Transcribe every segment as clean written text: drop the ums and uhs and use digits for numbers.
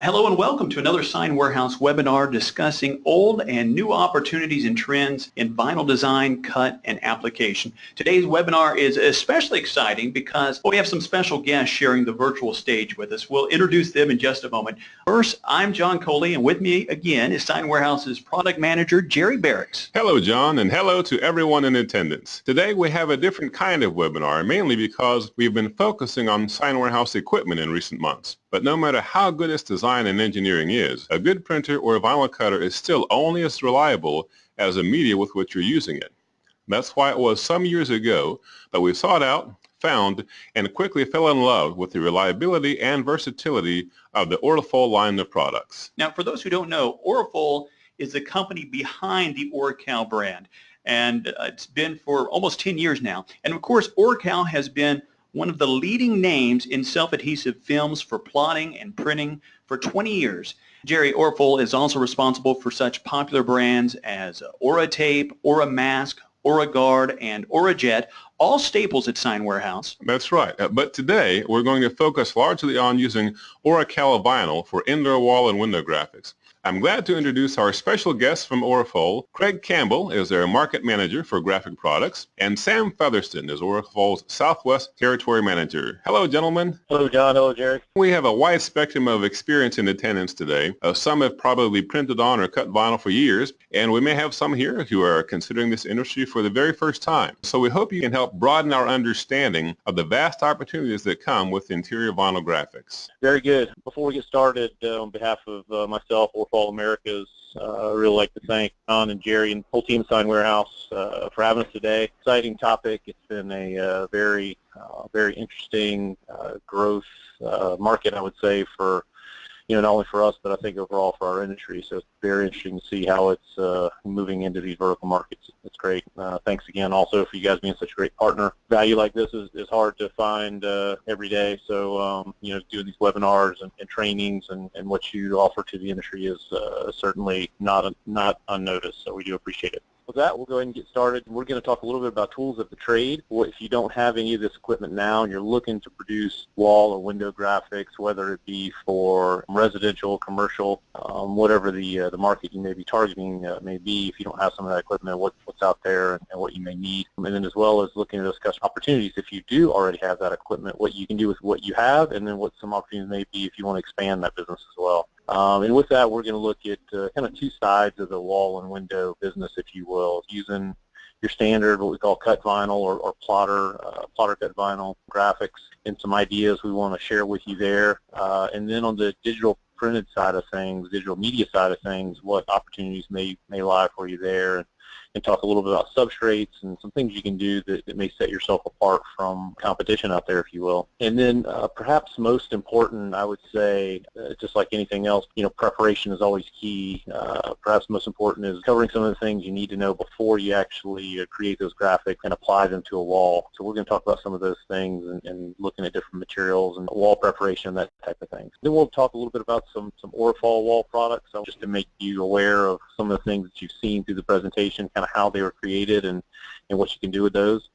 Hello and welcome to another Sign Warehouse webinar discussing old and new opportunities and trends in vinyl design, cut, and application. Today's webinar is especially exciting because we have some special guests sharing the virtual stage with us. We'll introduce them in just a moment. First, I'm John Coley, and with me again is Sign Warehouse's product manager, Jerry Barracks. Hello, John, and hello to everyone in attendance. Today we have a different kind of webinar, mainly because we've been focusing on Sign Warehouse equipment in recent months. But no matter how good its design and engineering is, a good printer or a vinyl cutter is still only as reliable as the media with which you're using it. That's why it was some years ago that we sought out, found, and quickly fell in love with the reliability and versatility of the Aurifol line of products. Now, for those who don't know, Aurifol is the company behind the Oracal brand, and it's been for almost 10 years now. And of course, Oracal has been one of the leading names in self-adhesive films for plotting and printing for 20 years. Jerry, Aurifol is also responsible for such popular brands as Auratape, Auramask, Auragard, and Aurajet, all staples at Sign Warehouse. That's right. But today we're going to focus largely on using Oracal vinyl for indoor wall and window graphics. I'm glad to introduce our special guest from Aurifol. Craig Campbell is their market manager for graphic products, and Sam Featherston is Aurifol's Southwest Territory Manager. Hello, gentlemen. Hello, John. Hello, Jerry. We have a wide spectrum of experience in attendance today. Some have probably printed on or cut vinyl for years, and we may have some here who are considering this industry for the very first time. So we hope you can help broaden our understanding of the vast opportunities that come with interior vinyl graphics. Very good. Before we get started, on behalf of myself, Aurifol Americas, I really like to thank John and Jerry and the whole team at Sign Warehouse for having us today. Exciting topic. It's been a very interesting growth market, I would say, for not only for us, but I think overall for our industry. So it's very interesting to see how it's moving into these vertical markets. It's great. Thanks again also for you guys being such a great partner. Value like this is hard to find every day. So, doing these webinars and trainings and what you offer to the industry is certainly not unnoticed. So we do appreciate it. With that, we'll go ahead and get started. We're going to talk a little bit about tools of the trade. If you don't have any of this equipment now and you're looking to produce wall or window graphics, whether it be for residential, commercial, whatever the market you may be targeting may be, if you don't have some of that equipment, what's out there and what you may need. And then as well as looking at those customer opportunities, if you do already have that equipment, what you can do with what you have, and then what some opportunities may be if you want to expand that business as well. And with that, we're going to look at kind of two sides of the wall and window business, if you will, using your standard, what we call cut vinyl or plotter cut vinyl graphics, and some ideas we want to share with you there. And then on the digital printed side of things, digital media side of things, what opportunities may lie for you there, and talk a little bit about substrates and some things you can do that may set yourself apart from competition out there, if you will. And then perhaps most important, I would say, just like anything else, preparation is always key. Perhaps most important is covering some of the things you need to know before you actually create those graphics and apply them to a wall. So we're going to talk about some of those things and looking at different materials and wall preparation, that type of thing. Then we'll talk a little bit about some Aurifol wall products, just to make you aware of some of the things that you've seen through the presentation, kind of how they were created and what you can do with those.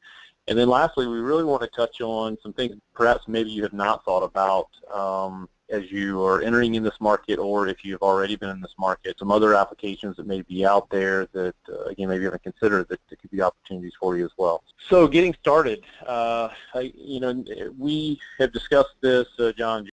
And then lastly, we really want to touch on some things perhaps maybe you have not thought about as you are entering in this market, or if you've already been in this market, some other applications that may be out there that, again, maybe you haven't considered that could be opportunities for you as well. So getting started, we have discussed this, John,